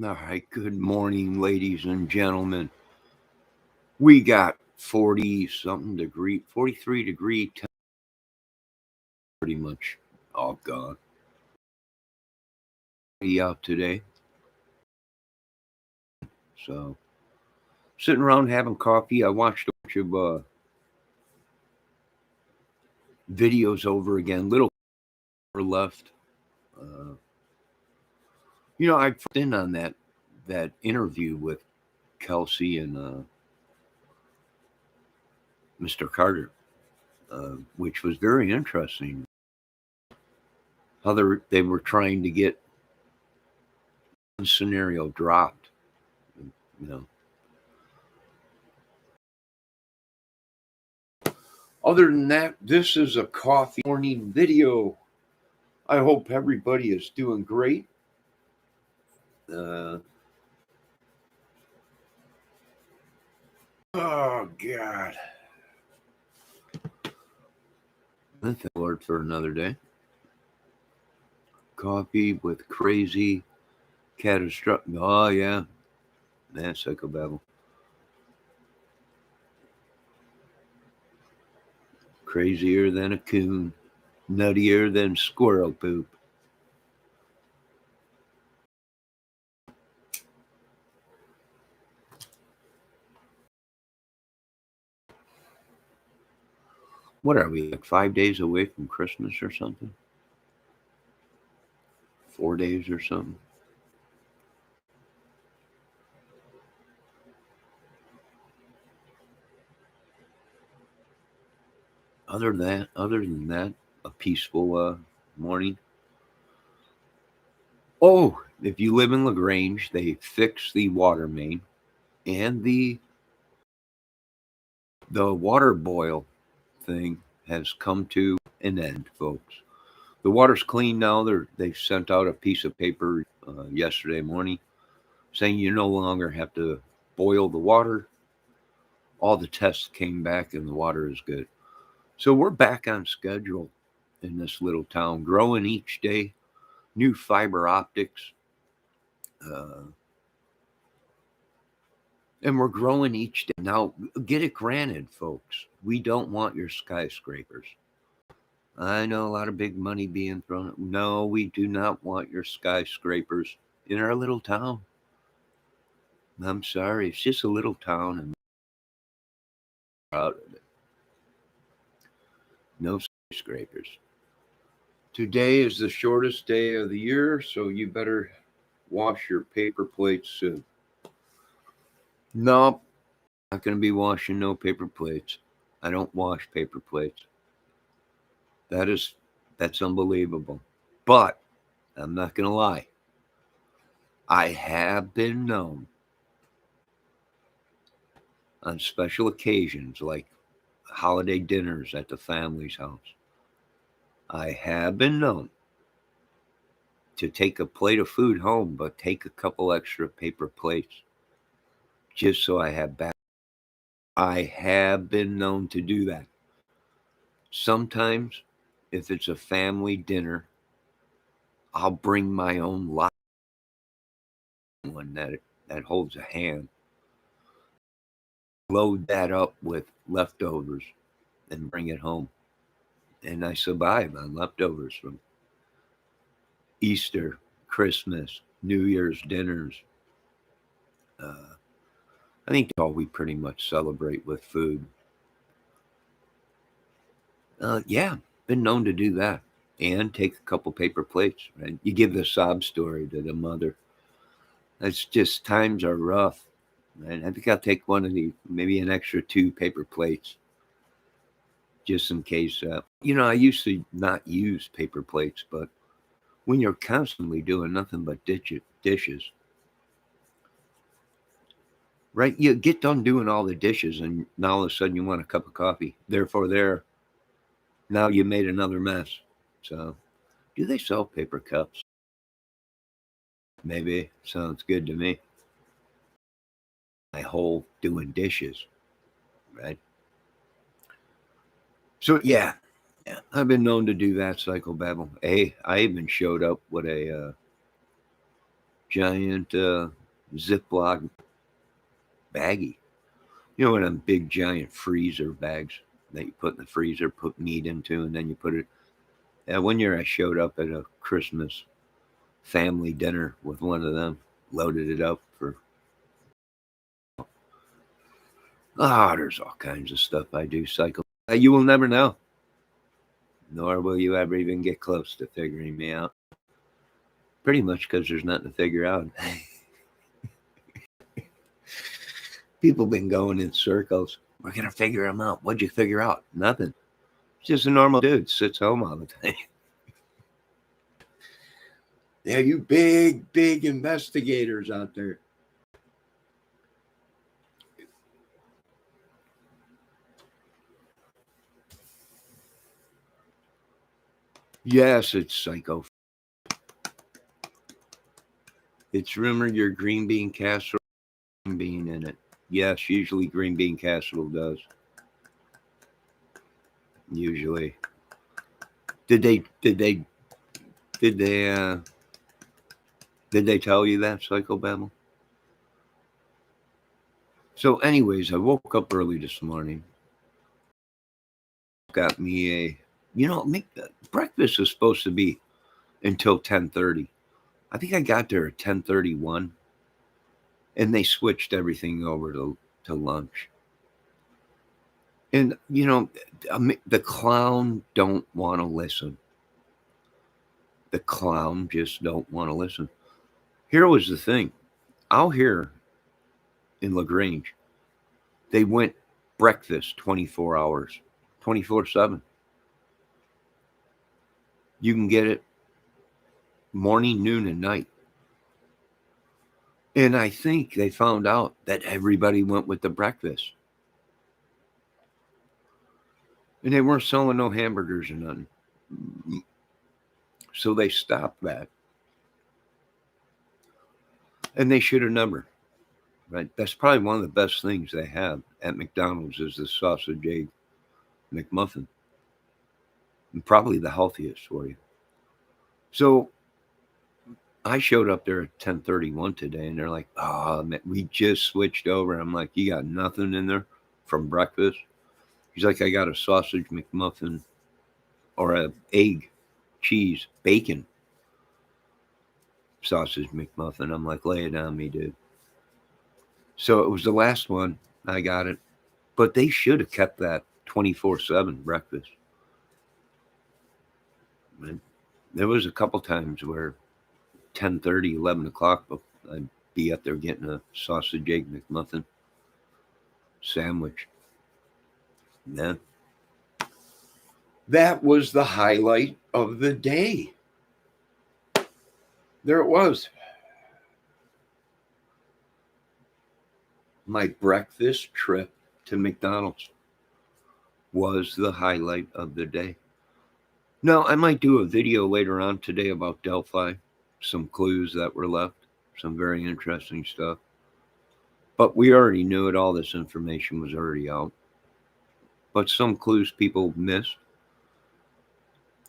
All right, good morning, ladies and gentlemen. We got 40 something degree, 43-degree, pretty much all gone. Be out today. So, sitting around having coffee. I watched a bunch of videos over again, little left. Uh, I put in on that interview with Kelsey and Mr. Carter, which was very interesting. How they were trying to get one scenario dropped, you know. Other than that, this is a coffee morning video. I hope everybody is doing great. Uh, oh, God. Thank the Lord for another day. Coffee with crazy, catastrophic. Oh, yeah. That's psychobabble. Crazier than a coon. Nuttier than squirrel poop. What are we, like 5 days away from Christmas or something? 4 days or something? Other than that, a peaceful morning. Oh, if you live in LaGrange, they fixed the water main and the water boil thing has come to an end, folks. The water's clean now. They sent out a piece of paper yesterday morning saying you no longer have to boil the water. All the tests came back and the water is good. So we're back on schedule in this little town, growing each day. New fiber optics. Uh, and we're growing each day. Now, get it granted, folks. We don't want your skyscrapers. I know a lot of big money being thrown. No, we do not want your skyscrapers in our little town. I'm sorry, it's just a little town and I'm proud of it. No skyscrapers. Today is the shortest day of the year, so you better wash your paper plates soon. Nope, not going to be washing no paper plates. I don't wash paper plates. That's unbelievable. But I'm not going to lie. I have been known on special occasions like holiday dinners at the family's house. I have been known to take a plate of food home, but take a couple extra paper plates just so I have back. I have been known to do that. Sometimes, if it's a family dinner, I'll bring my own lot one that holds a hand. Load that up with leftovers and bring it home. And I survive on leftovers from Easter, Christmas, New Year's dinners. I think all we pretty much celebrate with food. Yeah, been known to do that. And take a couple paper plates, right? You give the sob story to the mother. It's just times are rough. And I think I'll take one of the, maybe an extra 2 paper plates, just in case. I used to not use paper plates, but when you're constantly doing nothing but dishes, right? You get done doing all the dishes, and now all of a sudden you want a cup of coffee. Now you made another mess. So, do they sell paper cups? Maybe. Sounds good to me. My whole doing dishes, right? So yeah, I've been known to do that psychobabble. Hey, I even showed up with giant Ziploc baggie. You know, one of them big giant freezer bags that you put in the freezer, put meat into, and then you put it. One year I showed up at a Christmas family dinner with one of them, loaded it up for. There's all kinds of stuff I do, cycle. You will never know, nor will you ever even get close to figuring me out. Pretty much because there's nothing to figure out. People been going in circles. We're gonna figure them out. What'd you figure out? Nothing. Just a normal dude sits home all the time. Yeah, you big investigators out there. Yes, it's psycho. It's rumored your green bean casserole has green bean in it. Yes, usually green bean casserole does. Usually. Did they did they tell you that, Psychobabble? So anyways, I woke up early this morning. Got me a breakfast is supposed to be until 10:30. I think I got there at 10:31 and they switched everything over to lunch. And the clown don't want to listen. The clown just don't want to listen. Here was the thing. Out here in LaGrange, they went breakfast 24 hours, 24/7. You can get it morning, noon, and night. And I think they found out that everybody went with the breakfast. And they weren't selling no hamburgers or nothing. So they stopped that. And they should have never. Right? That's probably one of the best things they have at McDonald's is the sausage egg McMuffin. And probably the healthiest for you. So I showed up there at 10:31 today and they're like, "Oh, man, we just switched over." I'm like, "You got nothing in there from breakfast?" He's like, "I got a sausage McMuffin or a egg, cheese, bacon sausage McMuffin." I'm like, "Lay it on me, dude." So it was the last one. I got it. But they should have kept that 24/7 breakfast. And there was a couple times where 10:30, 11 o'clock, I'd be up there getting a sausage egg McMuffin sandwich. Yeah. That was the highlight of the day. There it was. My breakfast trip to McDonald's was the highlight of the day. Now, I might do a video later on today about Delphi, some clues that were left, some very interesting stuff. But we already knew it. All this information was already out. But some clues people missed.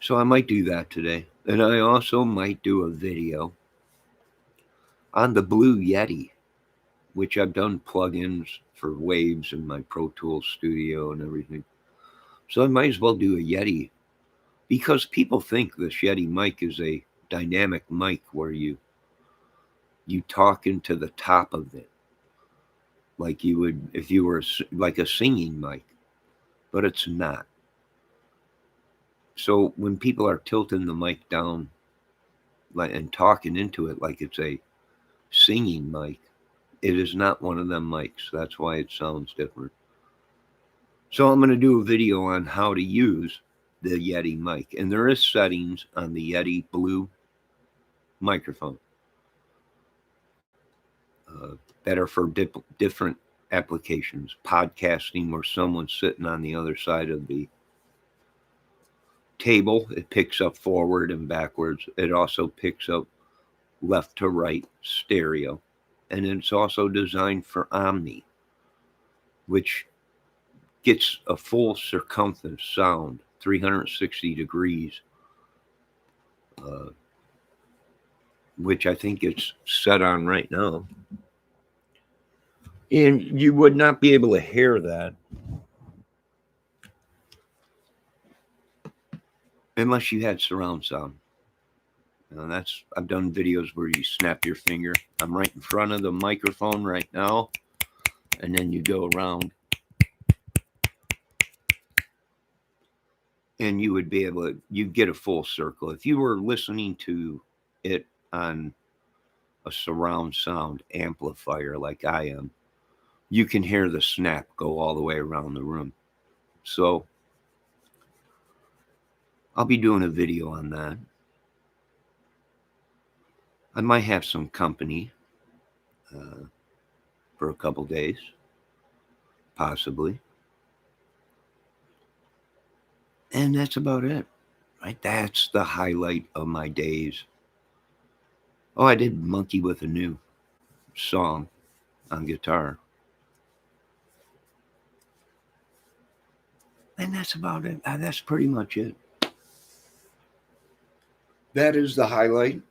So I might do that today. And I also might do a video on the Blue Yeti, which I've done plugins for Waves in my Pro Tools studio and everything. So I might as well do a Yeti because people think this Yeti mic is a dynamic mic where you talk into the top of it like you would if you were like a singing mic, but it's not. So when people are tilting the mic down and talking into it like it's a singing mic, it is not one of them mics. That's why it sounds different. So I'm going to do a video on how to use the Yeti mic. And there is settings on the Yeti Blue microphone that are for different applications. Podcasting where someone's sitting on the other side of the table. It picks up forward and backwards. It also picks up left to right stereo. And it's also designed for Omni, which gets a full circumference sound, 360 degrees, which I think it's set on right now. And you would not be able to hear that unless you had surround sound. I've done videos where you snap your finger. I'm right in front of the microphone right now, and then you go around, and you would be able to, you get a full circle. If you were listening to it on a surround sound amplifier like I am, you can hear the snap go all the way around the room. So I'll be doing a video on that. I might have some company for a couple days, possibly. And that's about it, right? That's the highlight of my days. Oh, I did monkey with a new song on guitar. And that's about it. That's pretty much it. That is the highlight.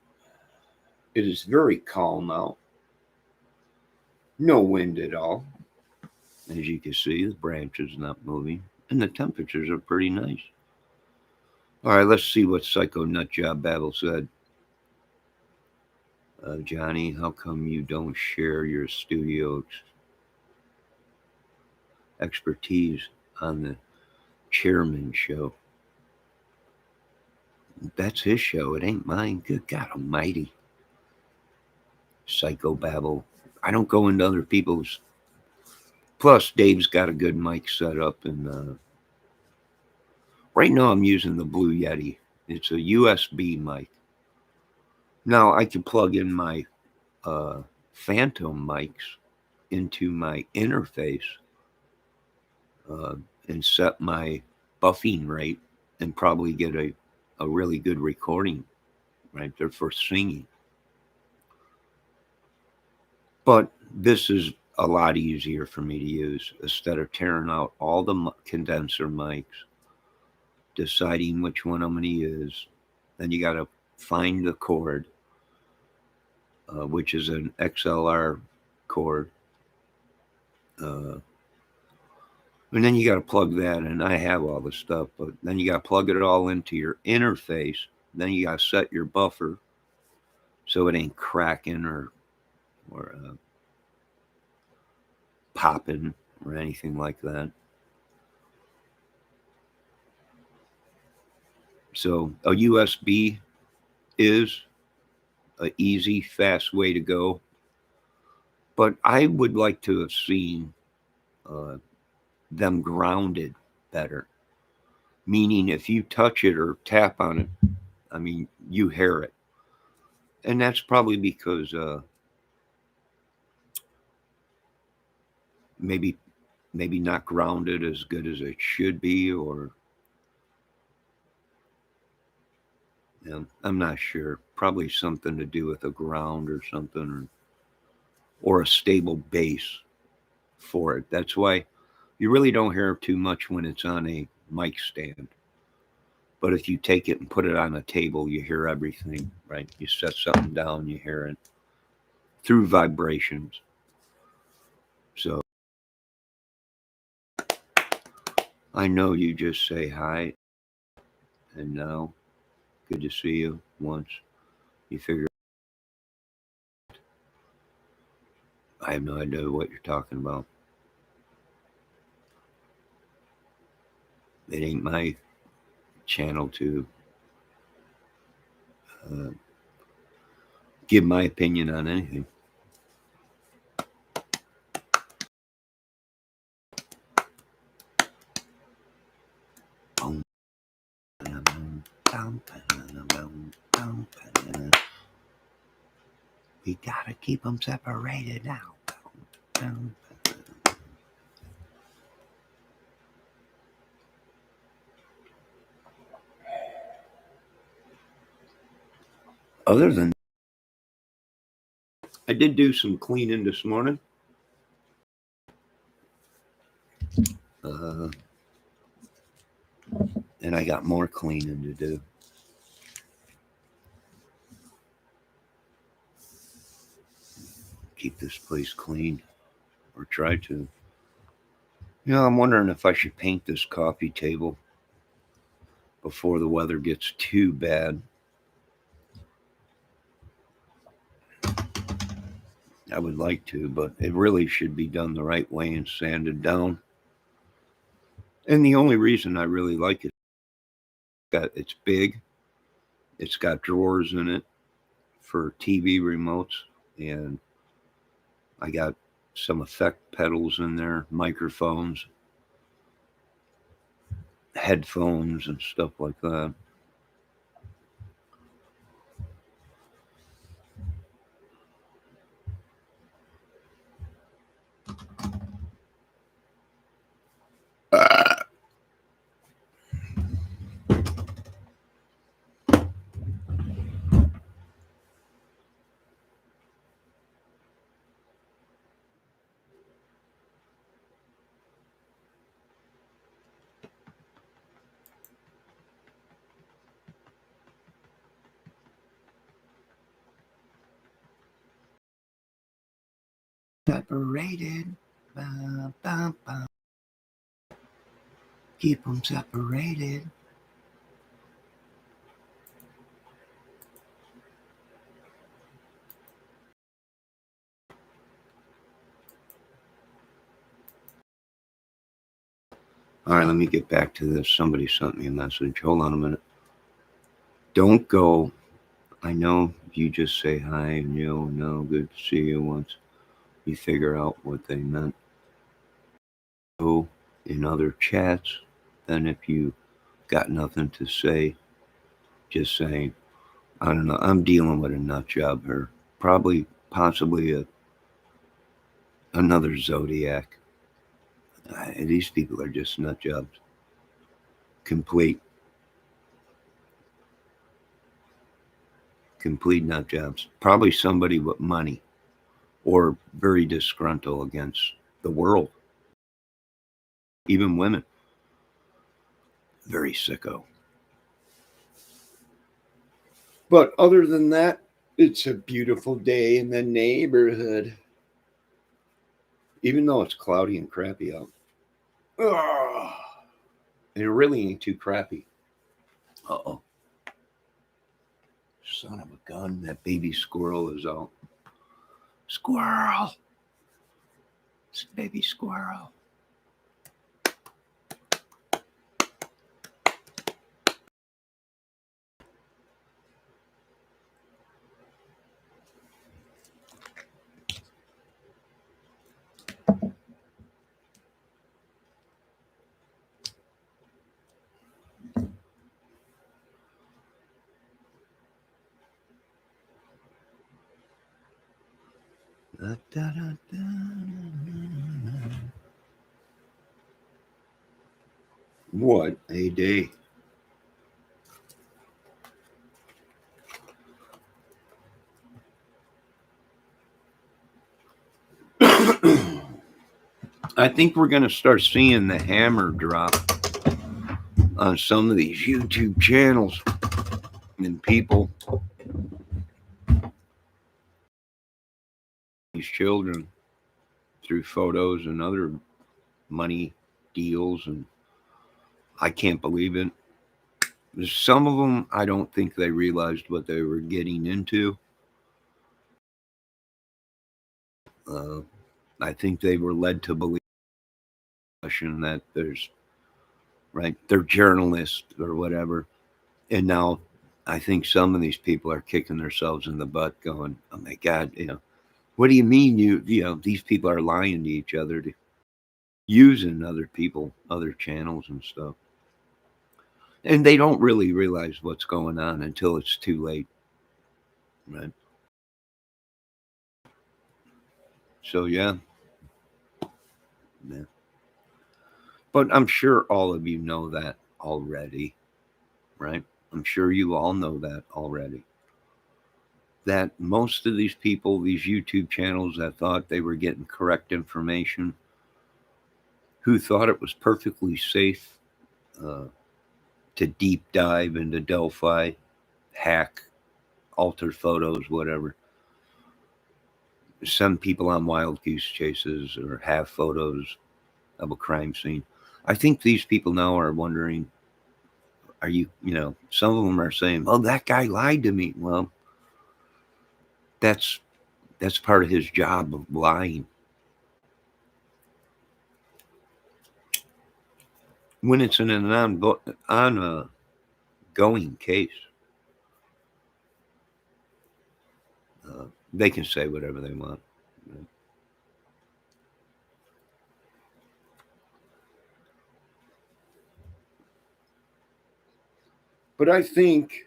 It is very calm out. No wind at all. As you can see, the branches not moving. And the temperatures are pretty nice. All right, let's see what Psycho Nutjob Babble said. Johnny, how come you don't share your studio expertise on the chairman show? That's his show. It ain't mine. Good God almighty. Psycho Babble. I don't go into other people's. Plus, Dave's got a good mic set up. And right now I'm using the Blue Yeti. It's a USB mic. Now I can plug in my Phantom mics into my interface and set my buffing rate and probably get a really good recording right there for singing. But this is a lot easier for me to use instead of tearing out all the condenser mics, deciding which one I'm going to use. Then you got to find the cord, which is an XLR cord. And then you got to plug that in. I have all the stuff, but then you got to plug it all into your interface. Then you got to set your buffer so it ain't cracking or popping or anything like that. So a USB is an easy, fast way to go. But I would like to have seen them grounded better. Meaning if you touch it or tap on it, I mean, you hear it. And that's probably because maybe not grounded as good as it should be, or I'm not sure. Probably something to do with a ground or something, or a stable base for it. That's why you really don't hear too much when it's on a mic stand. But if you take it and put it on a table, you hear everything, right? You set something down, you hear it through vibrations. So I know you just say hi and now good to see you once. You figure I have no idea what you're talking about. It ain't my channel to give my opinion on anything. We gotta keep them separated now. Other than I did do some cleaning this morning. And I got more cleaning to do. keep this place clean, or try to. I'm wondering if I should paint this coffee table before the weather gets too bad. I would like to, but it really should be done the right way and sanded down. And the only reason I really like it, it's big, it's got drawers in it for TV remotes, and I got some effect pedals in there, microphones, headphones, and stuff like that. Separated. Ba, ba, ba. Keep them separated. All right, let me get back to this. Somebody sent me a message. Hold on a minute. Don't go. I know you just say hi and no, good to see you once you figure out what they meant. Go in other chats, then if you got nothing to say, just saying, I don't know, I'm dealing with a nut job here. Probably, possibly another Zodiac. These people are just nut jobs. Complete nut jobs. Probably somebody with money or very disgruntled against the world. Even women. Very sicko. But other than that, it's a beautiful day in the neighborhood. Even though it's cloudy and crappy out. Ugh. And it really ain't too crappy. Uh-oh. Son of a gun, that baby squirrel is out. Squirrel! It's a baby squirrel. Da, da, da, da. What a day. I think we're going to start seeing the hammer drop on some of these YouTube channels and people, these children, through photos and other money deals. And I can't believe it. Some of them, I don't think they realized what they were getting into. I think they were led to believe that they're journalists or whatever. And now I think some of these people are kicking themselves in the butt going, oh my God, what do you mean these people are lying to each other, using other people, other channels and stuff. And they don't really realize what's going on until it's too late. Right. So, yeah. But I'm sure all of you know that already, right? I'm sure you all know that already. That most of these people, these YouTube channels that thought they were getting correct information, who thought it was perfectly safe to deep dive into Delphi, hack, alter photos, whatever. send people on wild goose chases or have photos of a crime scene. I think these people now are wondering, are you, some of them are saying, "Oh, that guy lied to me." Well, that's that's part of his job of lying. When it's in an ongoing case, uh, they can say whatever they want. But I think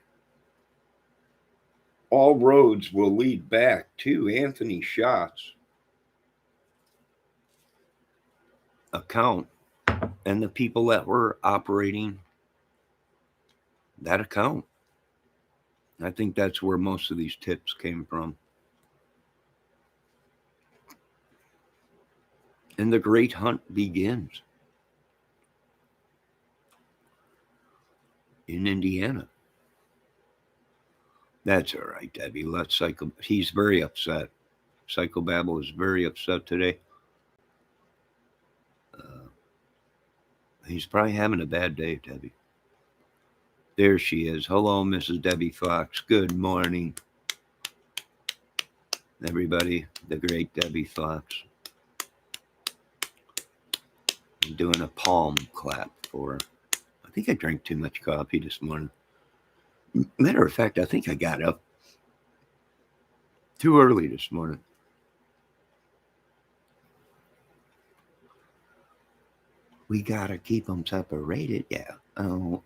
all roads will lead back to Anthony Schott's account and the people that were operating that account. I think that's where most of these tips came from. And the great hunt begins in Indiana. That's all right, Debbie. Let's Psycho. He's very upset. Psychobabble is very upset today. Uh, he's probably having a bad day, Debbie. There she is. Hello, Mrs. Debbie Fox. Good morning, everybody. The great Debbie Fox. I'm doing a palm clap for her. I think I drank too much coffee this morning. Matter of fact, I think I got up too early this morning. We gotta keep them separated. Yeah. Oh,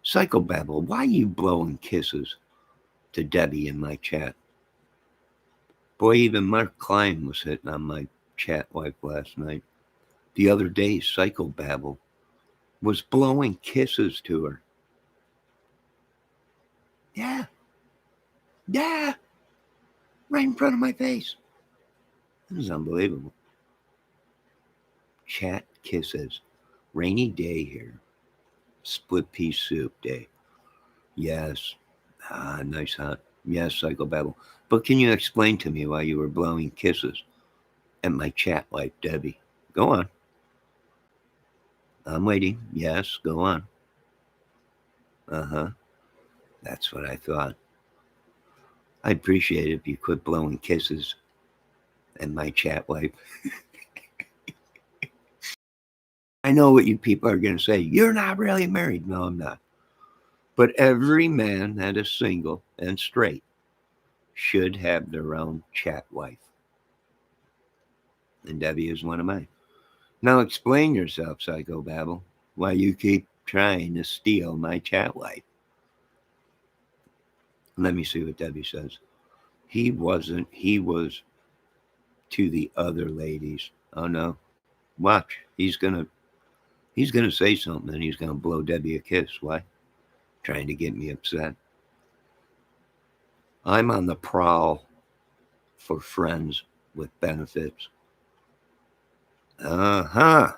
Psychobabble, why you blowing kisses to Debbie in my chat? Boy, even Mark Klein was hitting on my chat wife last night. The other day, Psychobabble was blowing kisses to her. Yeah. Yeah. Right in front of my face. It was unbelievable. Chat kisses. Rainy day here. Split pea soup day. Yes. Nice hot. Yes, Psychobabble. But can you explain to me why you were blowing kisses at my chat wife, Debbie? Go on. I'm waiting. Yes, go on. Uh-huh. That's what I thought. I'd appreciate it if you quit blowing kisses at my chat wife. I know what you people are going to say. You're not really married. No, I'm not. But every man that is single and straight should have their own chat wife. And Debbie is one of mine. Now explain yourself, Psychobabble, why you keep trying to steal my chat wife. Let me see what Debbie says. He wasn't. He was to the other ladies. Oh no. Watch. He's gonna say something and he's gonna blow Debbie a kiss. Why? Trying to get me upset. I'm on the prowl for friends with benefits. Uh-huh.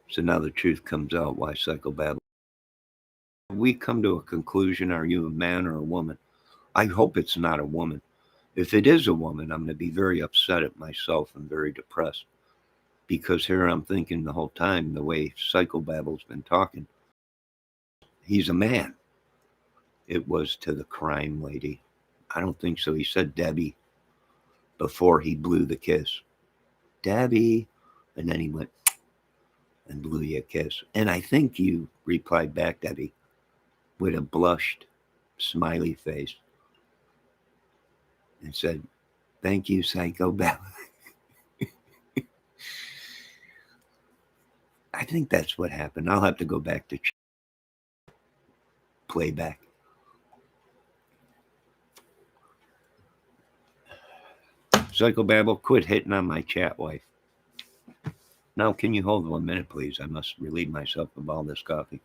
So now the truth comes out why Psychobabble. We come to a conclusion. Are you a man or a woman? I hope it's not a woman. If it is a woman, I'm going to be very upset at myself and very depressed. Because here I'm thinking the whole time, the way Psychobabble's been talking, he's a man. It was to the crime lady. I don't think so. He said Debbie before he blew the kiss. Debbie. And then he went and blew you a kiss. And I think you replied back, Debbie, with a blushed, smiley face and said, "Thank you, Psychobabble." I think that's what happened. I'll have to go back to playback. Psychobabble, quit hitting on my chat wife. Now, can you hold 1 minute, please? I must relieve myself of all this coffee.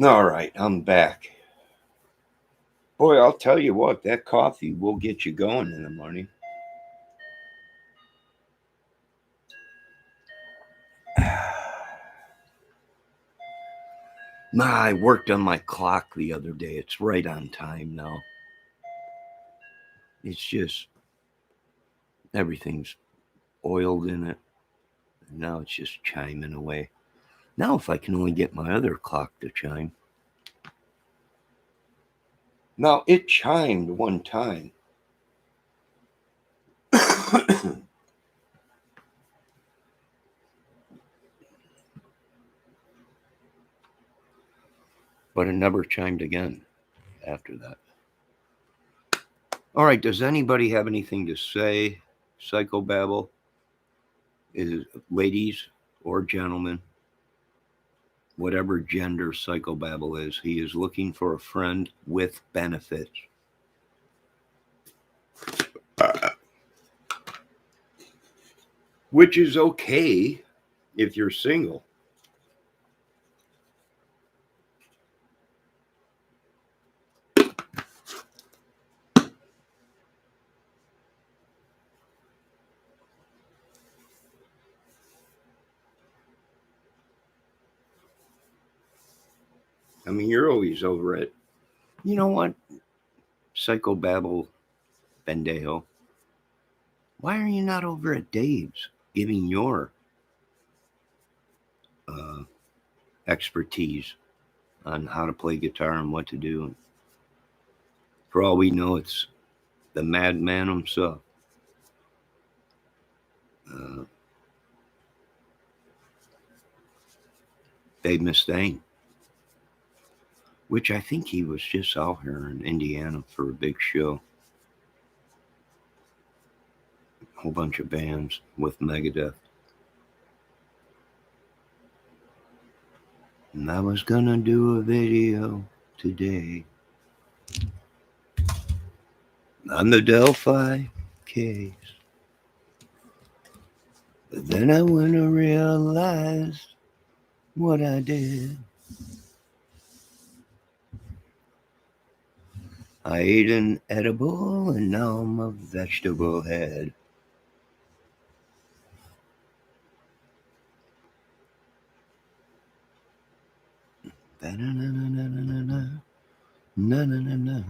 All right, I'm back. Boy, I'll tell you what, that coffee will get you going in the morning. I worked on my clock the other day. It's right on time now. It's just everything's oiled in it. And now it's just chiming away. Now, if I can only get my other clock to chime. Now, it chimed one time. But it never chimed again after that. All right, does anybody have anything to say? Psychobabble is ladies or gentlemen, whatever gender Psychobabble is, he is looking for a friend with benefits. Which is okay if you're single. I mean, you're always over it. You know what? Psychobabble Bendejo. Why are you not over at Dave's giving your expertise on how to play guitar and what to do? For all we know, it's the madman himself. Dave Mustaine, which I think he was just out here in Indiana for a big show. A whole bunch of bands with Megadeth. And I was gonna do a video today on the Delphi case. But then I went and realized what I did. I ate an edible and now I'm a vegetable head. Na-na-na-na-na-na-na. Na-na-na-na.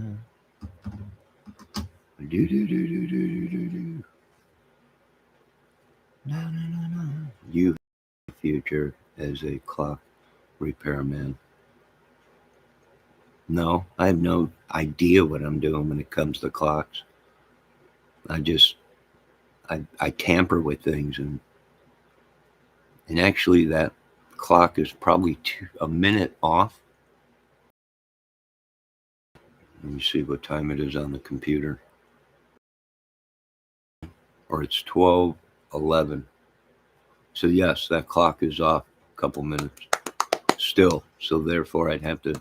Do-do-do-do-do-do-do. Na-na-na-na. You have a future as a clock repairman. No, I have no idea what I'm doing when it comes to clocks. I tamper with things, and actually that clock is probably a minute off. Let me see what time it is on the computer. Or it's 12:11. So yes, that clock is off a couple minutes still. So therefore I'd have to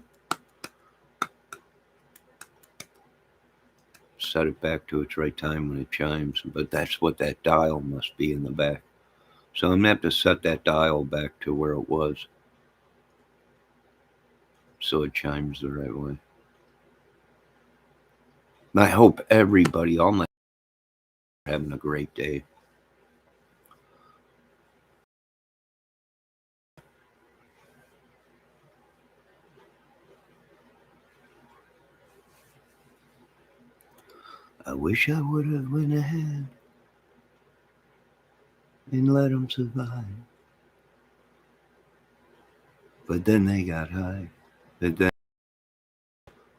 set it back to its right time when it chimes. But that's what that dial must be in the back. So I'm going to have to set that dial back to where it was so it chimes the right way. And I hope everybody, all my are having a great day. I wish I would have went ahead and let them survive. But then they got high. But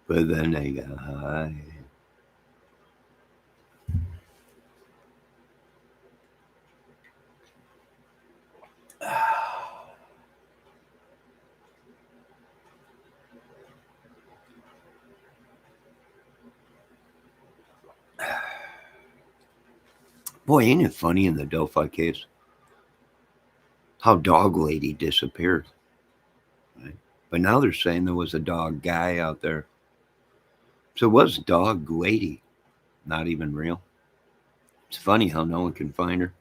then they got high. Boy, ain't it funny in the Delphi case? how Dog Lady disappeared. Right? But now they're saying there was a dog guy out there. So was Dog Lady not even real? It's funny how no one can find her.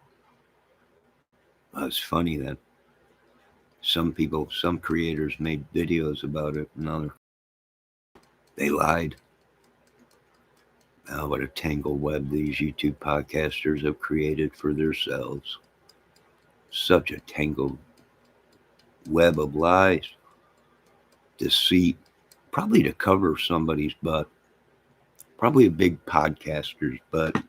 Well, it's funny that some people, some creators made videos about it, and now they lied. Oh, what a tangled web these YouTube podcasters have created for themselves. Such a tangled web of lies, deceit, probably to cover somebody's butt, probably a big podcaster's butt.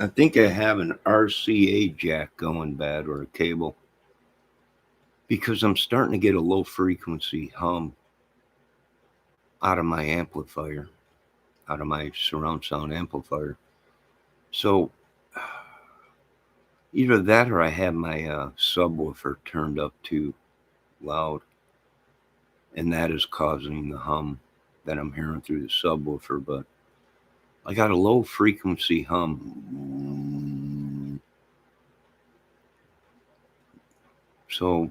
I think I have an RCA jack going bad, or a cable, because I'm starting to get a low frequency hum out of my amplifier, out of my surround sound amplifier. So either that or I have my subwoofer turned up too loud, and that is causing the hum that I'm hearing through the subwoofer. But I got a low frequency hum. So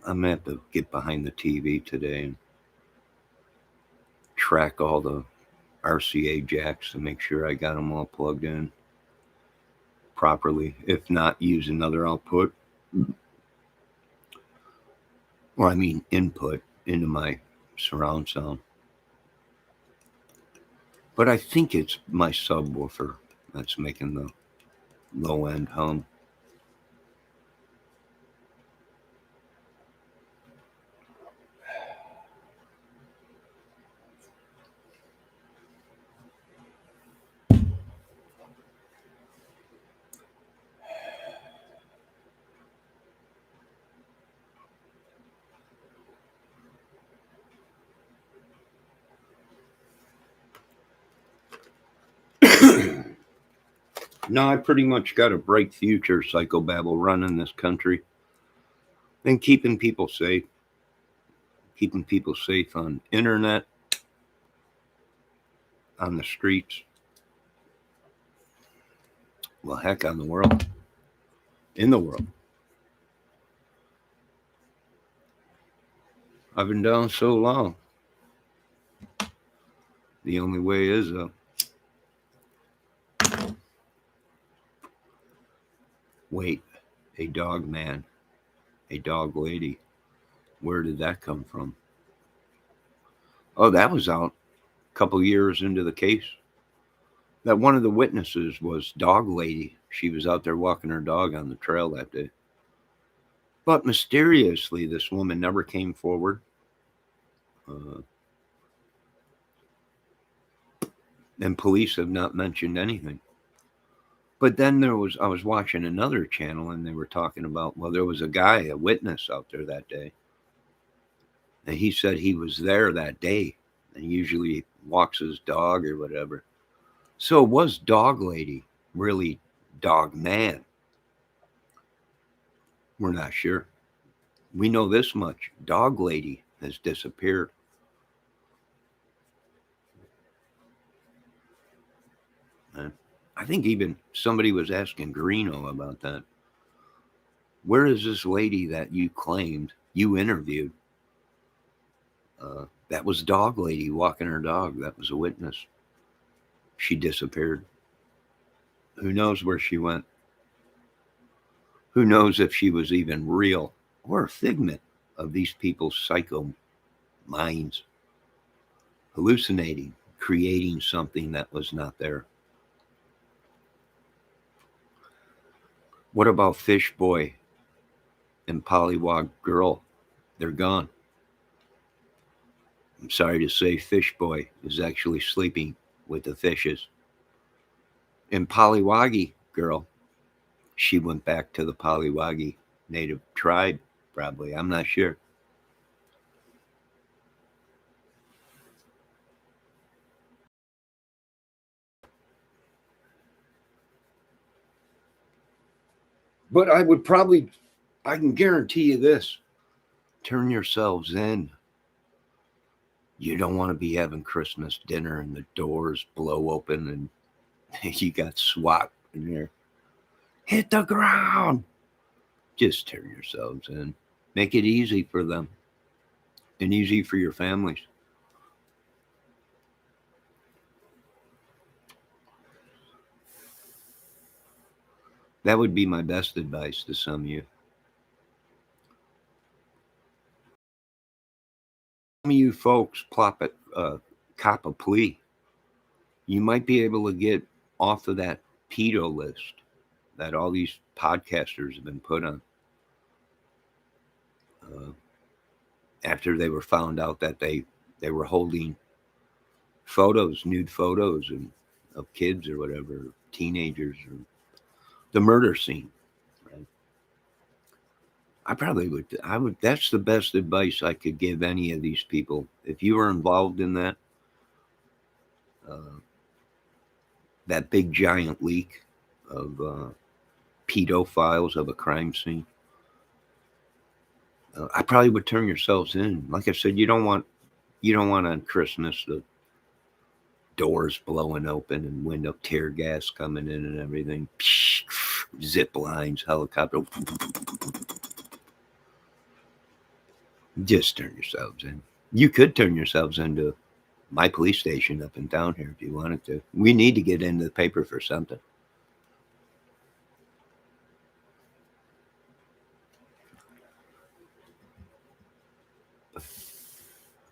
I'm going to have to get behind the TV today and track all the RCA jacks to make sure I got them all plugged in properly. If not, use another output. Well, I mean input into my surround sound. But I think it's my subwoofer that's making the low end hum. No, I pretty much got a bright future, psychobabble, running this country and keeping people safe on internet, on the streets, well, heck, on the world, in the world. I've been down so long. The only way is up. Wait, a dog man, a dog lady. Where did that come from? Oh, that was out a couple years into the case. That one of the witnesses was Dog Lady. She was out there walking her dog on the trail that day. But mysteriously, this woman never came forward. And police have not mentioned anything. But then I was watching another channel and they were talking about, well, there was a guy, a witness out there that day. And he said he was there that day and usually walks his dog or whatever. So was Dog Lady really Dog Man? We're not sure. We know this much. Dog Lady has disappeared. And I think even somebody was asking Greeno about that. Where is this lady that you claimed you interviewed? That was Dog Lady walking her dog. That was a witness. She disappeared. Who knows where she went? Who knows if she was even real or a figment of these people's psycho minds hallucinating creating something that was not there. What about Fish Boy and Pollywog Girl? They're gone. I'm sorry to say, Fish Boy is actually sleeping with the fishes. And Pollywoggy Girl, she went back to the Pollywoggy native tribe, probably. I'm not sure. But I can guarantee you this: turn yourselves in. You don't want to be having Christmas dinner and the doors blow open and you got SWAT in there. Hit the ground. Just turn yourselves in. Make it easy for them and easy for your families. That would be my best advice to some of you. Some of you folks cop a plea. You might be able to get off of that pedo list that all these podcasters have been put on. After they were found out that they were holding photos, nude photos of kids or whatever, teenagers, or the murder scene. Right? I would, that's the best advice I could give any of these people. If you were involved in that big giant leak of pedophiles of a crime scene, I probably would turn yourselves in. Like I said, you don't want on Christmas the doors blowing open and window tear gas coming in and everything, zip lines, helicopter. Just turn yourselves in. You could turn yourselves into my police station up and down here if you wanted to. We need to get into the paper for something.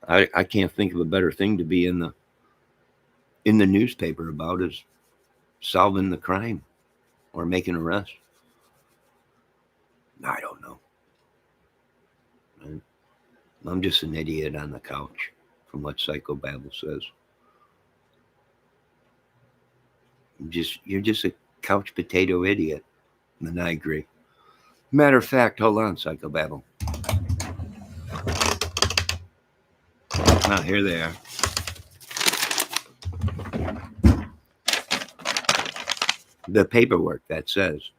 I can't think of a better thing to be in the newspaper about is solving the crime or making arrests. I don't know. I'm just an idiot on the couch, from what Psychobabble says. You're just a couch potato idiot, and I agree. Matter of fact, hold on, Psychobabble. Here they are. The paperwork that says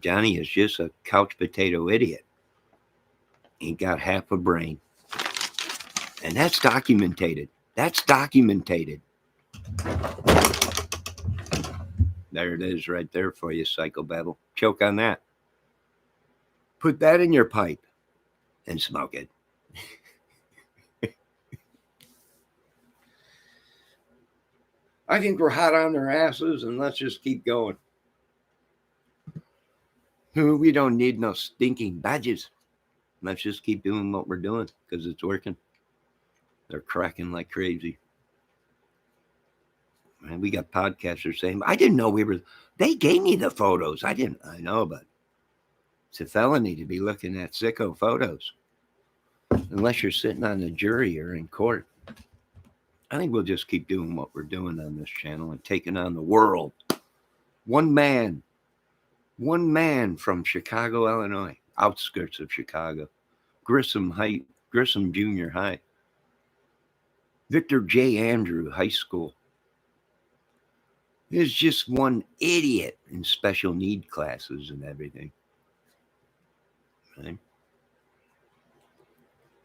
Johnny is just a couch potato idiot. Ain't got half a brain. And that's documented. That's documented. There it is right there for you, Psychobabble. Choke on that. Put that in your pipe and smoke it. I think we're hot on their asses, and let's just keep going. We don't need no stinking badges. Let's just keep doing what we're doing because it's working. They're cracking like crazy. And we got podcasters saying, I didn't know they gave me the photos. I know, but it's a felony to be looking at sicko photos. Unless you're sitting on the jury or in court. I think we'll just keep doing what we're doing on this channel and taking on the world. One man from Chicago, Illinois, outskirts of Chicago, Grissom Junior High, Victor J. Andrew High School. There's just one idiot in special need classes and everything. Right?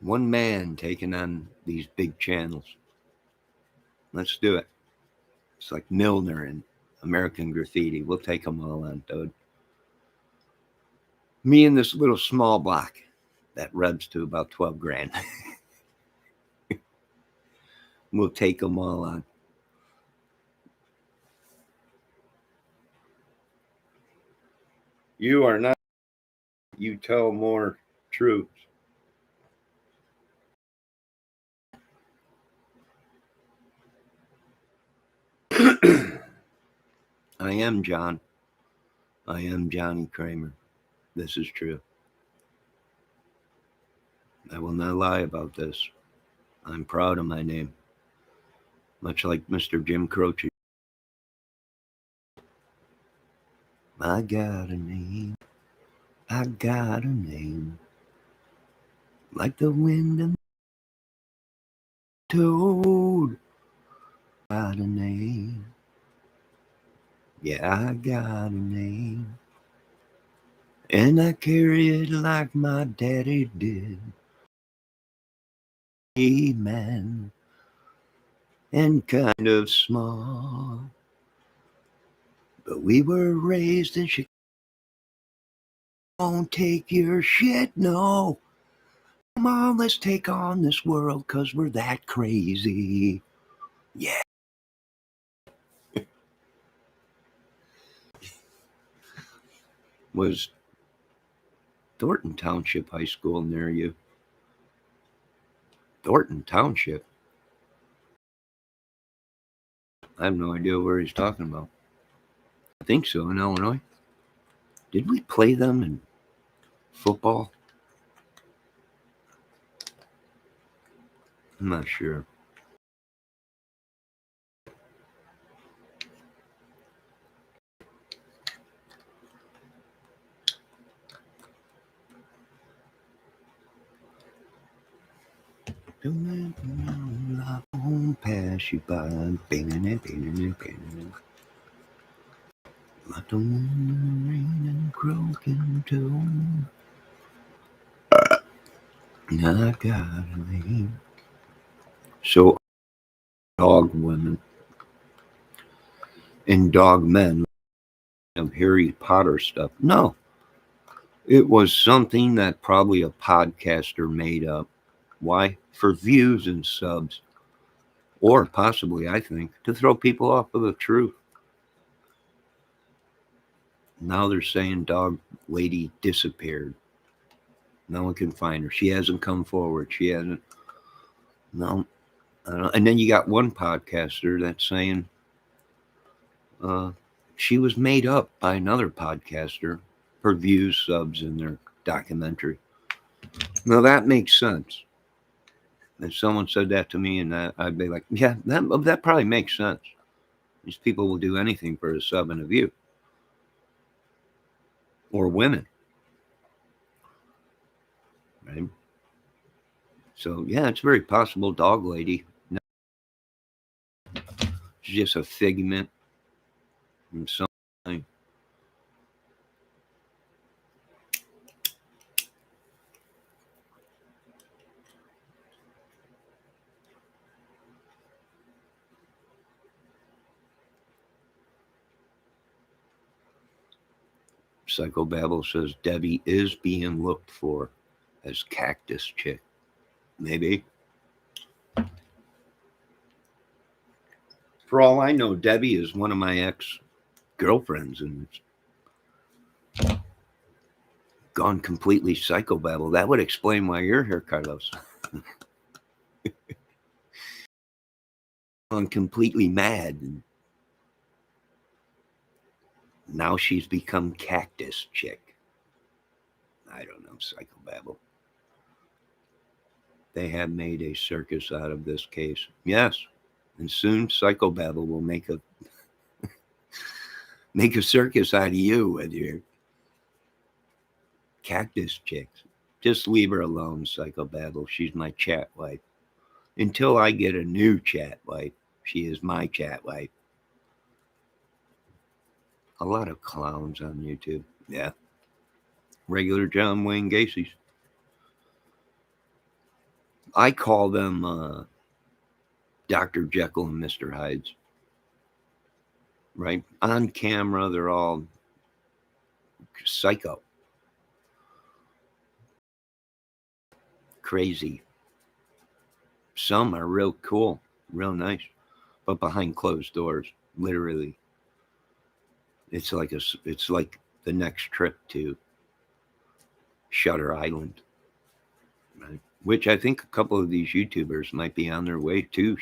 One man taking on these big channels. Let's do it. It's like Milner and American Graffiti. We'll take them all on, dude. Me and this little small block that revs to about 12 grand. We'll take them all on. You are not. You tell more truths. I am John. I am Johnny Kramer. This is true. I will not lie about this. I'm proud of my name, much like Mr. Jim Croce. I got a name. I got a name. Like the wind and the toad. Got a name. Yeah, I got a name. And I carry it like my daddy did. Amen. And kind of small. But we were raised in Chicago. Don't take your shit, no. Come on, let's take on this world, 'cause we're that crazy. Yeah. Was Thornton Township High School near you? Thornton Township? I have no idea where he's talking about. I think so, in Illinois. Did we play them in football? I'm not sure. Don't let life won't pass you by. Like the wind and the rain and croaking too. I got a name. So, dog women and dog men of Harry Potter stuff. No, it was something that probably a podcaster made up. Why? For views and subs. Or possibly, I think, to throw people off of the truth. Now they're saying dog lady disappeared. No one can find her. She hasn't come forward. She hasn't. No. And then you got one podcaster that's saying she was made up by another podcaster for views, subs in their documentary. Now that makes sense. If someone said that to me, and I'd be like, yeah, that probably makes sense. These people will do anything for a sub and a view. Or women. Right? So, yeah, it's very possible dog lady. It's just a figment and something. Psychobabble says Debbie is being looked for as Cactus Chick. Maybe. For all I know, Debbie is one of my ex-girlfriends and it's gone completely psychobabble. That would explain why you're here, Carlos. Gone completely mad. And now she's become Cactus Chick. I don't know, psychobabble. They have made a circus out of this case. Yes. And soon psychobabble will make a circus out of you with your Cactus Chicks. Just leave her alone, psychobabble. She's my chat wife. Until I get a new chat wife, she is my chat wife. A lot of clowns on YouTube. Yeah. Regular John Wayne Gacy's. I call them Dr. Jekyll and Mr. Hyde's. Right? On camera, they're all psycho. Crazy. Some are real cool, real nice. But behind closed doors, literally. It's like the next trip to Shutter Island. Right? Which I think a couple of these YouTubers might be on their way to.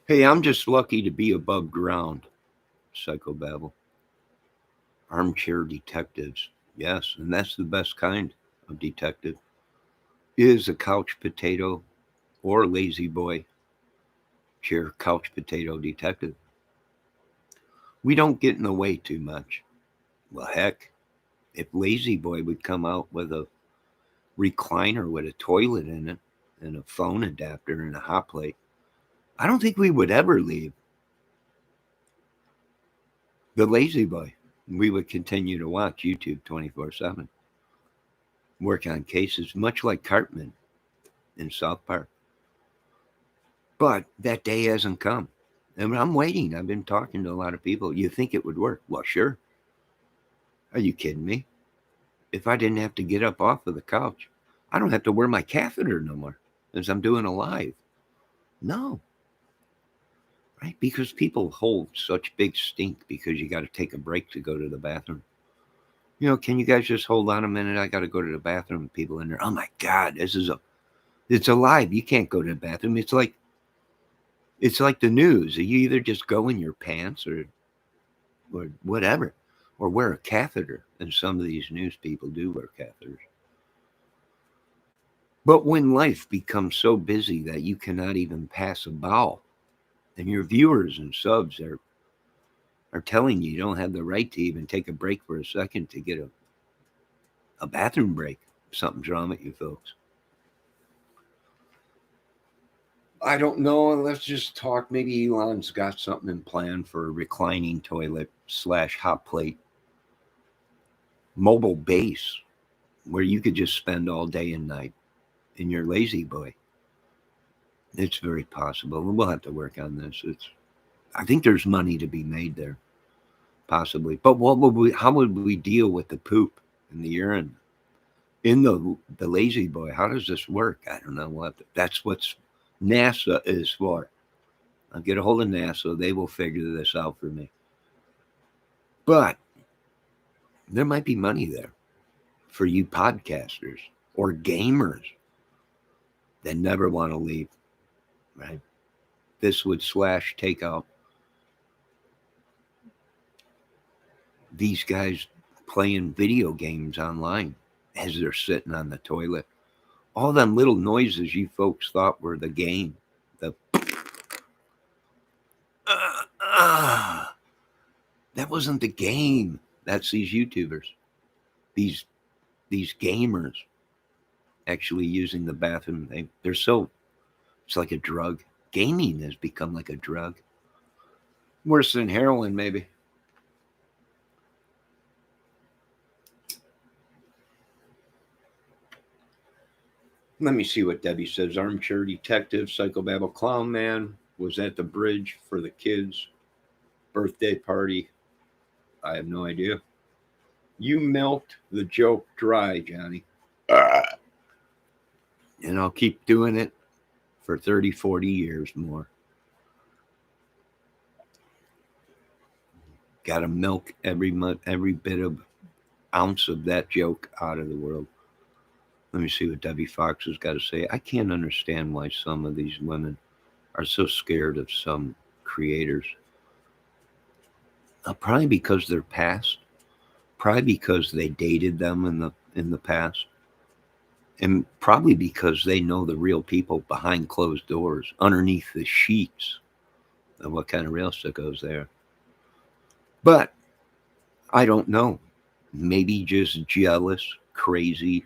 Hey, I'm just lucky to be above ground, psychobabble. Armchair detectives. Yes, and that's the best kind of detective. Is a couch potato or lazy boy chair couch potato detective. We don't get in the way too much. Well, heck, if Lazy Boy would come out with a recliner with a toilet in it and a phone adapter and a hot plate, I don't think we would ever leave the Lazy Boy. We would continue to watch YouTube 24/7, work on cases, much like Cartman in South Park. But that day hasn't come. And I'm waiting. I've been talking to a lot of people. You think it would work? Well, sure. Are you kidding me? If I didn't have to get up off of the couch, I don't have to wear my catheter no more as I'm doing a live. No, right? Because people hold such big stink because you got to take a break to go to the bathroom. Can you guys just hold on a minute? I got to go to the bathroom. People in there. Oh my God, it's alive. You can't go to the bathroom. It's like the news. You either just go in your pants or whatever, or wear a catheter. And some of these news people do wear catheters. But when life becomes so busy that you cannot even pass a bowel, and your viewers and subs are telling you don't have the right to even take a break for a second to get a bathroom break, something's wrong with you folks. I don't know. Let's just talk. Maybe Elon's got something in plan for a reclining toilet / hot plate mobile base where you could just spend all day and night in your lazy boy. It's very possible. We'll have to work on this. I think there's money to be made there, possibly. But how would we deal with the poop and the urine in the lazy boy? How does this work? I don't know. That's what NASA is for. I'll get a hold of NASA. They will figure this out for me. But there might be money there for you podcasters or gamers that never want to leave, right? This would / take out these guys playing video games online as they're sitting on the toilet. All them little noises you folks thought were the game. The that wasn't the game. That's these YouTubers, these these gamers actually using the bathroom. They're so, it's like a drug. Gaming has become like a drug. Worse than heroin, maybe. Let me see what Debbie says. Armchair detective, psychobabble clown man was at the bridge for the kids' birthday party. I have no idea. You milked the joke dry, Johnny. And I'll keep doing it for 30, 40 years more. Got to milk every bit of ounce of that joke out of the world. Let me see what Debbie Fox has got to say. I can't understand why some of these women are so scared of some creators. Probably because they're past. Probably because they dated them in the past. And probably because they know the real people behind closed doors, underneath the sheets of what kind of real estate goes there. But I don't know. Maybe just jealous, crazy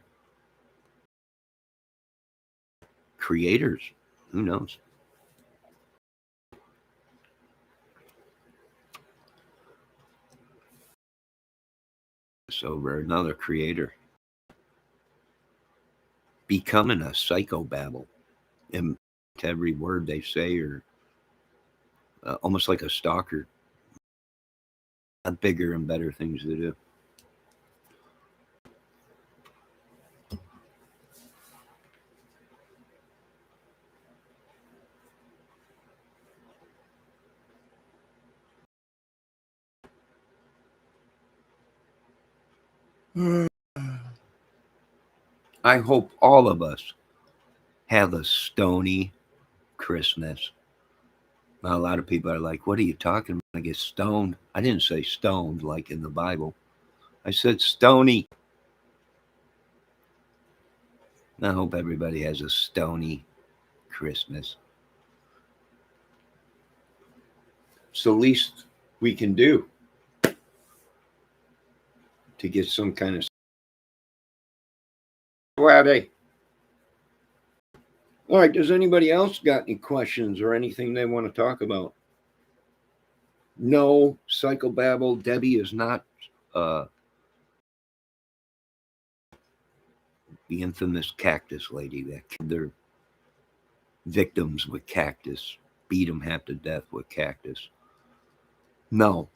creators. Who knows? Over another creator becoming a psychobabble and to every word they say, or almost like a stalker. Bigger and better things to do. I hope all of us have a stony Christmas. A lot of people are like, what are you talking about? I get stoned. I didn't say stoned like in the Bible. I said stony. I hope everybody has a stony Christmas. It's the least we can do to get some kind of sweaty. All right, does anybody else got any questions or anything they want to talk about? No, Psychobabble. Debbie is not the infamous cactus lady that killed their victims with cactus, beat them half to death with cactus. No,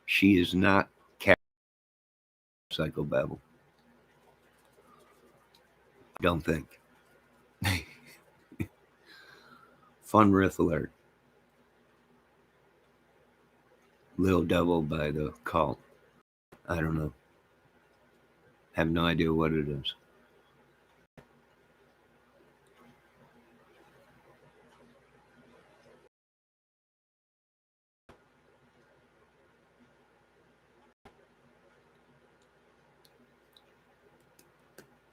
she is not Psychobabble. Don't think. Fun riff alert. Little Devil by the Cult. I don't know. Have no idea what it is.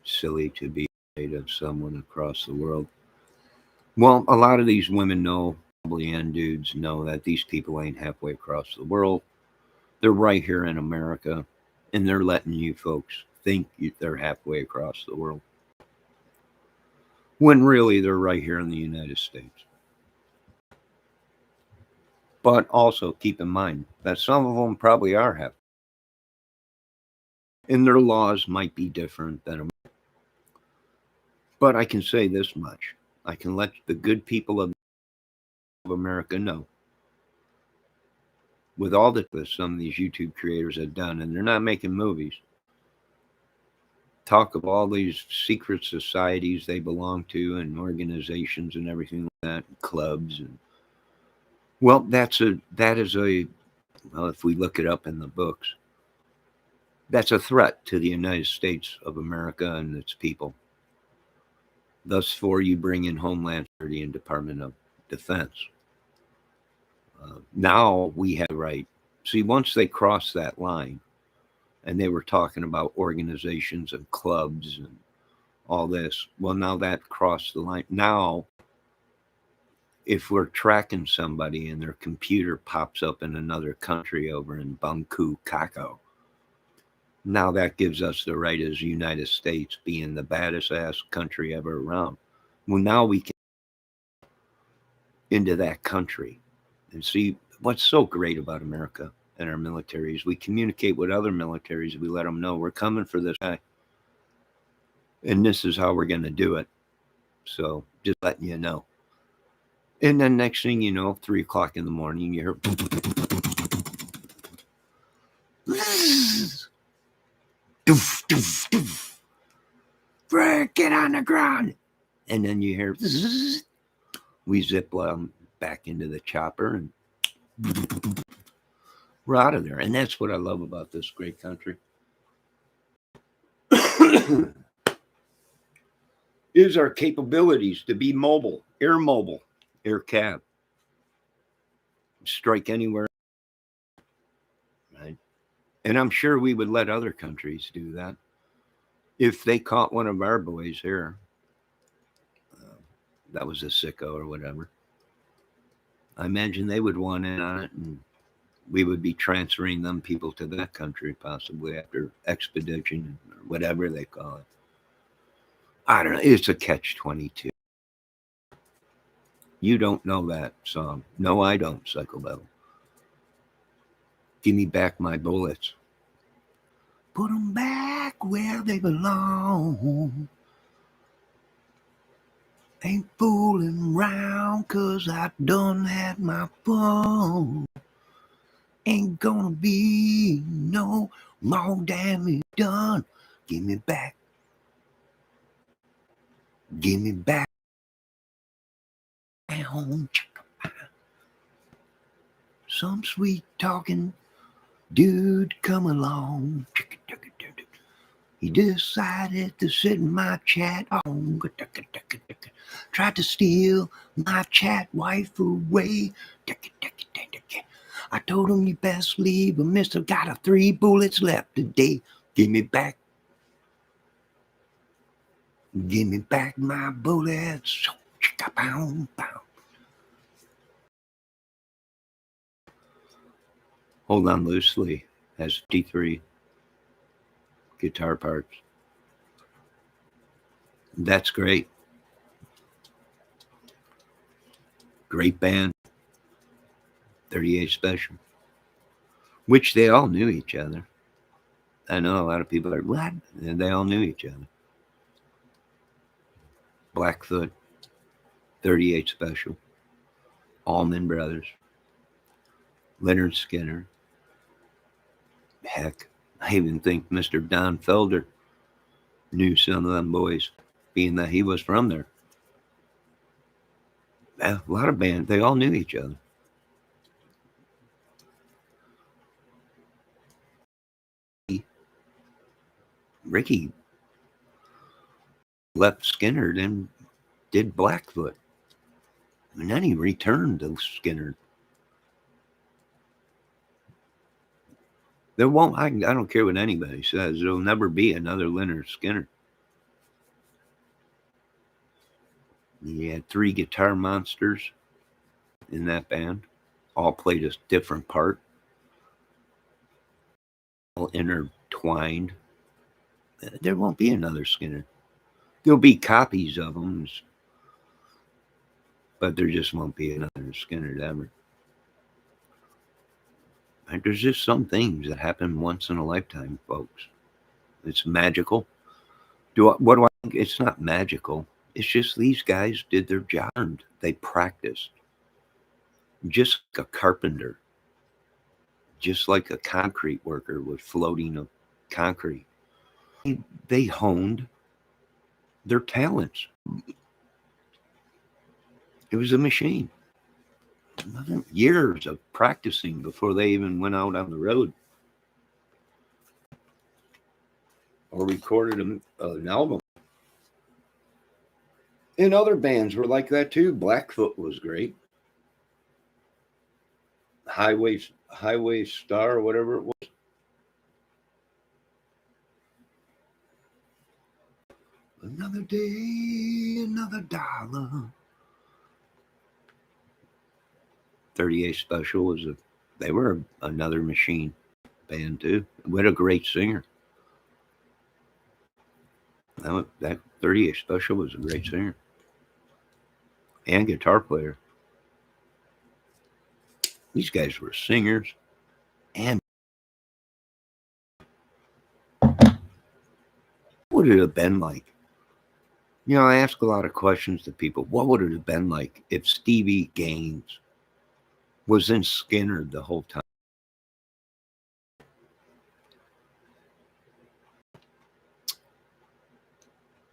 Silly to be afraid of someone across the world. Well, a lot of these women know, probably, and dudes know that these people ain't halfway across the world. They're right here in America, and they're letting you folks think they're halfway across the world, when really they're right here in the United States. But also keep in mind that some of them probably are half, and their laws might be different than America. But I can say this much. I can let the good people of America know, with all that some of these YouTube creators have done, and they're not making movies, talk of all these secret societies they belong to and organizations and everything like that, and clubs, and well, that is a, well, if we look it up in the books, that's a threat to the United States of America and its people. Thus, for you bring in Homeland Security and Department of Defense. Now we have the right. See, once they crossed that line, and they were talking about organizations and clubs and all this, well, now that crossed the line. Now, if we're tracking somebody and their computer pops up in another country over in Bunku Kako, now that gives us the right as the United States, being the baddest ass country ever around. Well, now we can into that country and see what's so great about America and our military is we communicate with other militaries. We let them know we're coming for this guy, and this is how we're going to do it. So just letting you know. And then next thing you know, 3 o'clock in the morning, you hear doof, doof, doof. Fred, get on the ground. And then you hear we zip back into the chopper and we're out of there. And that's what I love about this great country. Is our capabilities to be mobile, air cab, strike anywhere. Right? And I'm sure we would let other countries do that if they caught one of our boys here. That was a sicko or whatever. I imagine they would want in on it, and we would be transferring them people to that country possibly after expedition or whatever they call it. I don't know. It's a catch-22. You don't know that song. No, I don't, Psychobabble. Give me back my bullets. Put them back where they belong. Ain't fooling around 'cause I done had my fun. Ain't gonna be no more damage done. Give me back. Give me back. Some sweet talking dude come along. He decided to sit in my chat. Oh, tried to steal my chat wife away. I told him you best leave, but mister got a 3 bullets left today. Give me back my bullets. Hold on loosely has 53 guitar parts. That's great. Great band. 38 Special. Which they all knew each other. I know a lot of people are, what? And they all knew each other. Blackfoot, 38 Special, Allman Brothers, Leonard Skinner. Heck, I even think Mr. Don Felder knew some of them boys, being that he was from there. A lot of bands, they all knew each other. Ricky left Skinner, then did Blackfoot. And then he returned to Skinner. There won't, I don't care what anybody says, there'll never be another Leonard Skinner. He had 3 guitar monsters in that band, all played a different part, all intertwined. There won't be another Skinner. There'll be copies of them, but there just won't be another Skinner ever. And there's just some things that happen once in a lifetime, folks. It's magical. What do I think? It's not magical. It's just these guys did their job. They practiced. Just like a carpenter, just like a concrete worker was floating a concrete. They honed their talents. It was a machine. Years of practicing before they even went out on the road or recorded an album. And other bands were like that too. Blackfoot was great. Highway Star or whatever it was. Another day, another dollar. 38 Special was they were another machine band too. We had a great singer. That 38 Special was a great singer and guitar player. These guys were singers and what would it have been like? You know, I ask a lot of questions to people. What would it have been like if Stevie Gaines was in Skinner the whole time?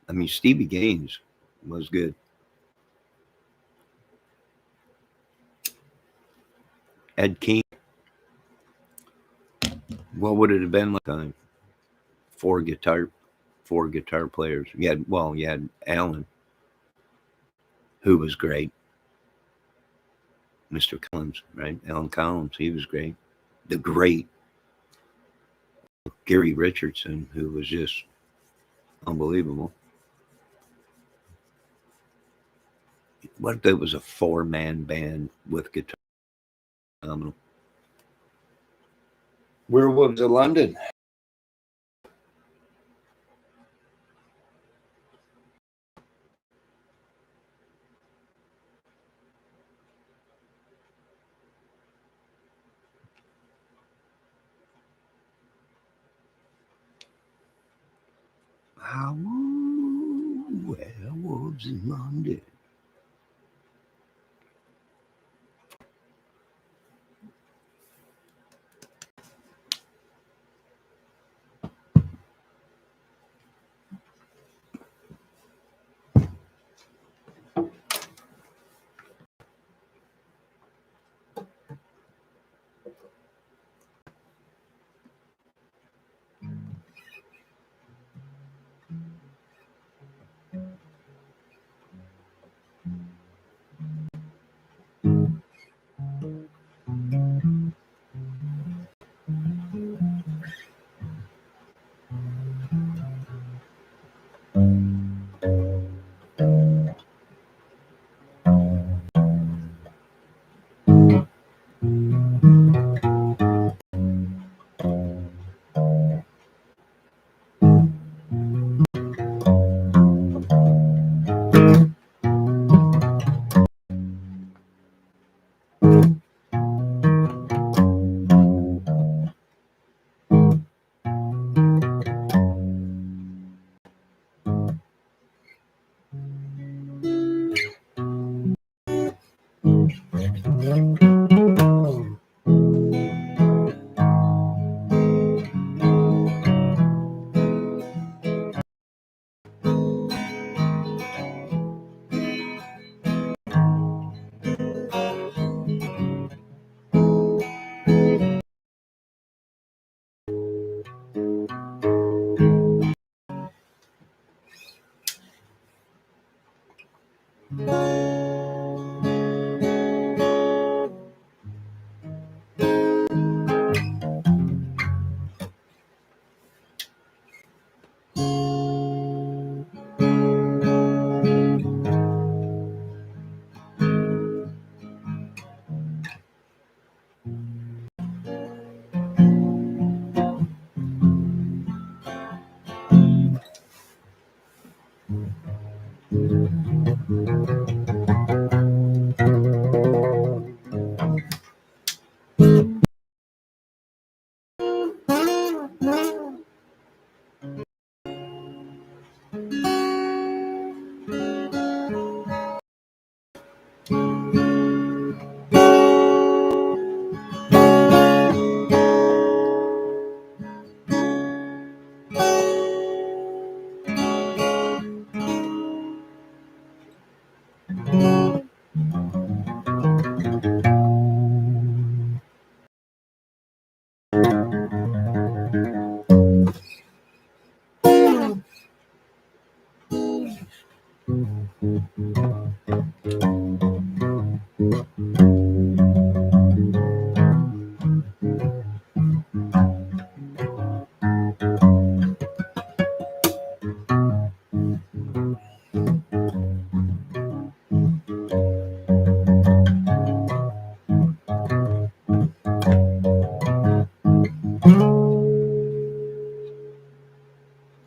I mean, Stevie Gaines was good. Ed King. What would it have been like time? Four guitar players. You had Alan, who was great. Mr. Collins, right? Alan Collins, he was great. The great Gary Richardson, who was just unbelievable. What if it was a 4-man band with guitar? Phenomenal. Werewolves of London. Werewolves in London.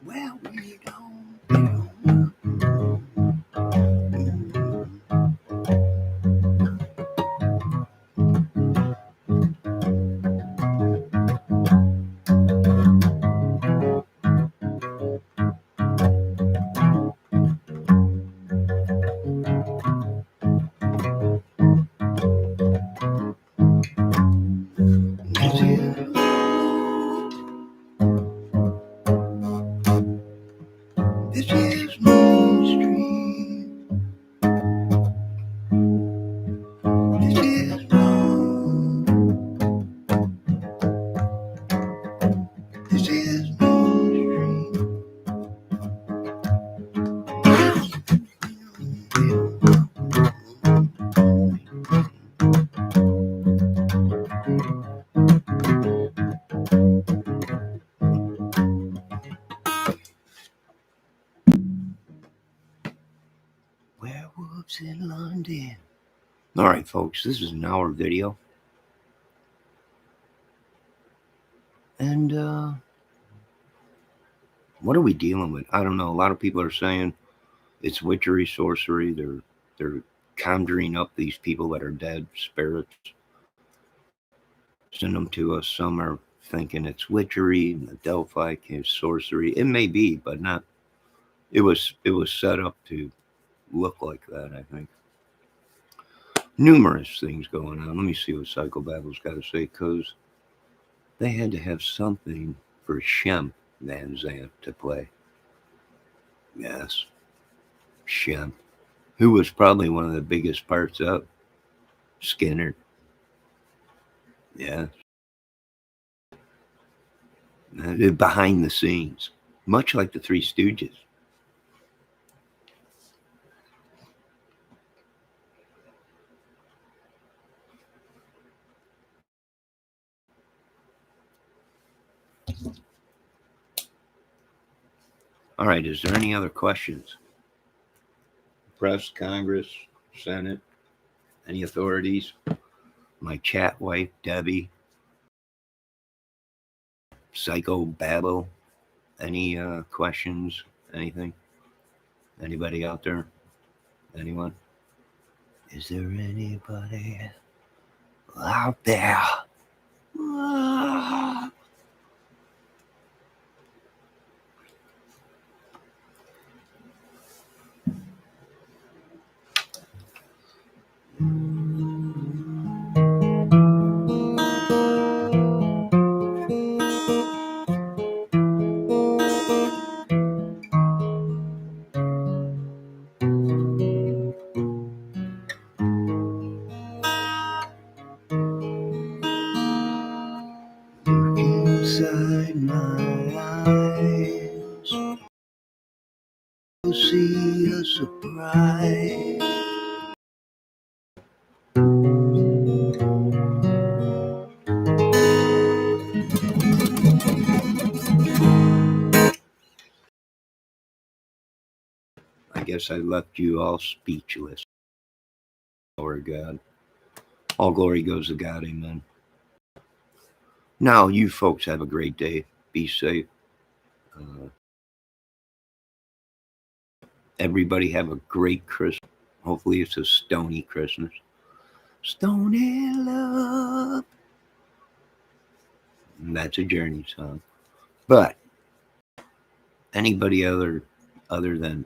Well, we don't. This is, this is Main Street. This is This is Main Street. Werewolves in London. All right, folks, this is an hour video. And what are we dealing with? I don't know. A lot of people are saying it's witchery, sorcery. They're conjuring up these people that are dead, spirits, send them to us. Some are thinking it's witchery, and the Delphi is sorcery. It may be, but not. It was set up to look like that, I think. Numerous things going on. Let me see what Psychobabel's got to say, because they had to have something for Shem Van Zandt to play. Yes, Shem, who was probably one of the biggest parts of Skinner. Yes. Behind the scenes, much like the Three Stooges. All right, is there any other questions? Press, Congress, Senate, any authorities? My chat wife, Debbie, Psychobabel, any questions, anything? Anybody out there? Anyone? Is there anybody out there? Ah. surprise. I guess I left you all speechless. Glory to God. All glory goes to God. Amen. Now, you folks have a great day. Be safe. Everybody have a great Christmas. Hopefully it's a stony Christmas. Stony love. And that's a Journey song. But anybody other than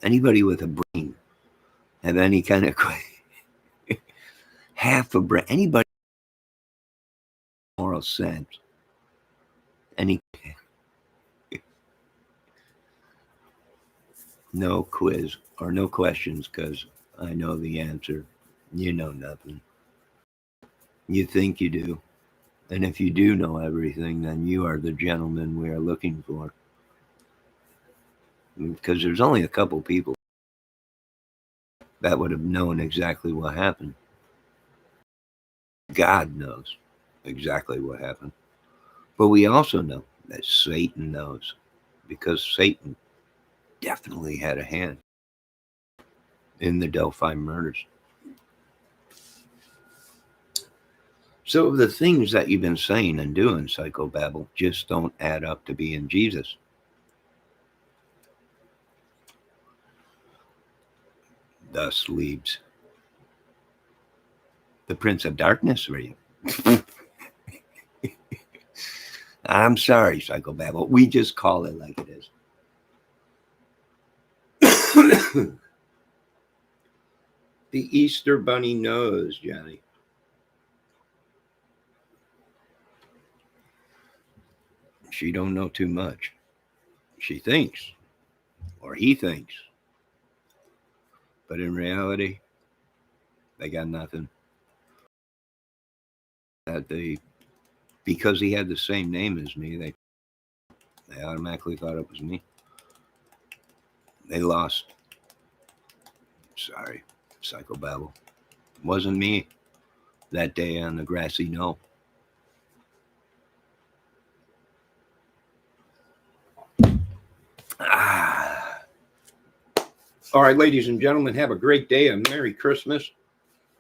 anybody with a brain have any kind of half a brain, anybody moral sense, any no quiz or no questions because I know the answer. You know nothing. You think you do. And if you do know everything, then you are the gentleman we are looking for. Because there's only a couple people that would have known exactly what happened. God knows exactly what happened. But we also know that Satan knows, because Satan definitely had a hand in the Delphi murders. So the things that you've been saying and doing, Psychobabble, just don't add up to being Jesus. Thus leaves the Prince of Darkness for you. I'm sorry, Psychobabble. We just call it like it is. The Easter Bunny knows, Johnny. She don't know too much. She thinks, or he thinks. But in reality, they got nothing. Because he had the same name as me, they automatically thought it was me. They lost. Sorry, Psychobabble. It wasn't me that day on the grassy knoll. All right, ladies and gentlemen, have a great day. A Merry Christmas.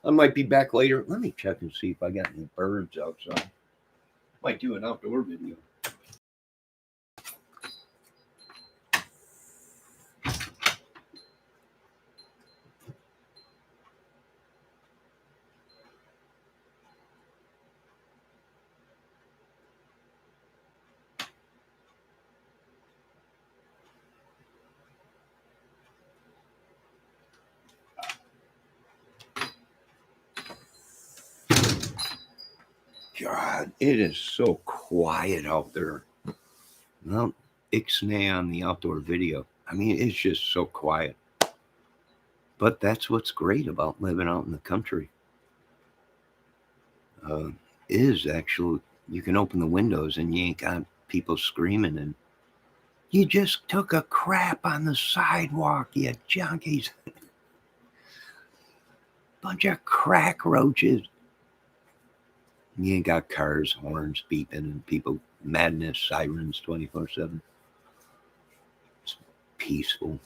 I might be back later. Let me check and see if I got any birds outside. Might do an outdoor video. God, it is so quiet out there. Well, ixnay on the outdoor video. I mean, it's just so quiet. But that's what's great about living out in the country. Is actually, you can open the windows and you ain't got people screaming and you just took a crap on the sidewalk, you junkies. Bunch of crack roaches. You ain't got cars, horns beeping, and people, madness, sirens 24/7. It's peaceful.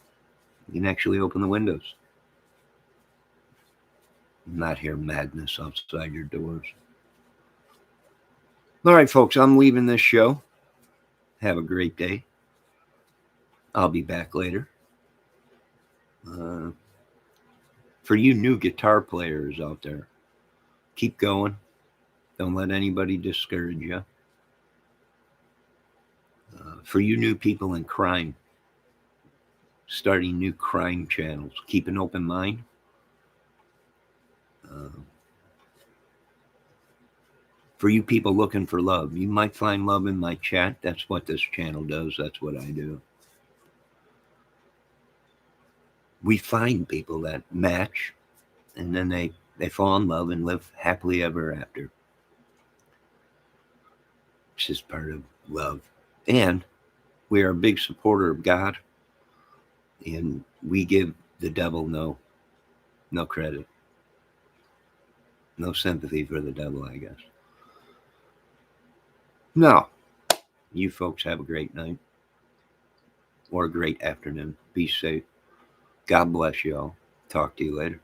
You can actually open the windows. Not hear madness outside your doors. All right, folks, I'm leaving this show. Have a great day. I'll be back later. For you new guitar players out there, keep going. Don't let anybody discourage you. For you new people in crime, starting new crime channels, keep an open mind. For you people looking for love, you might find love in my chat. That's what this channel does. That's what I do. We find people that match, and then they fall in love and live happily ever after. It's just part of love. And we are a big supporter of God. And we give the devil no credit, no sympathy for the devil, I guess. Now, you folks have a great night or a great afternoon. Be safe. God bless you all. Talk to you later.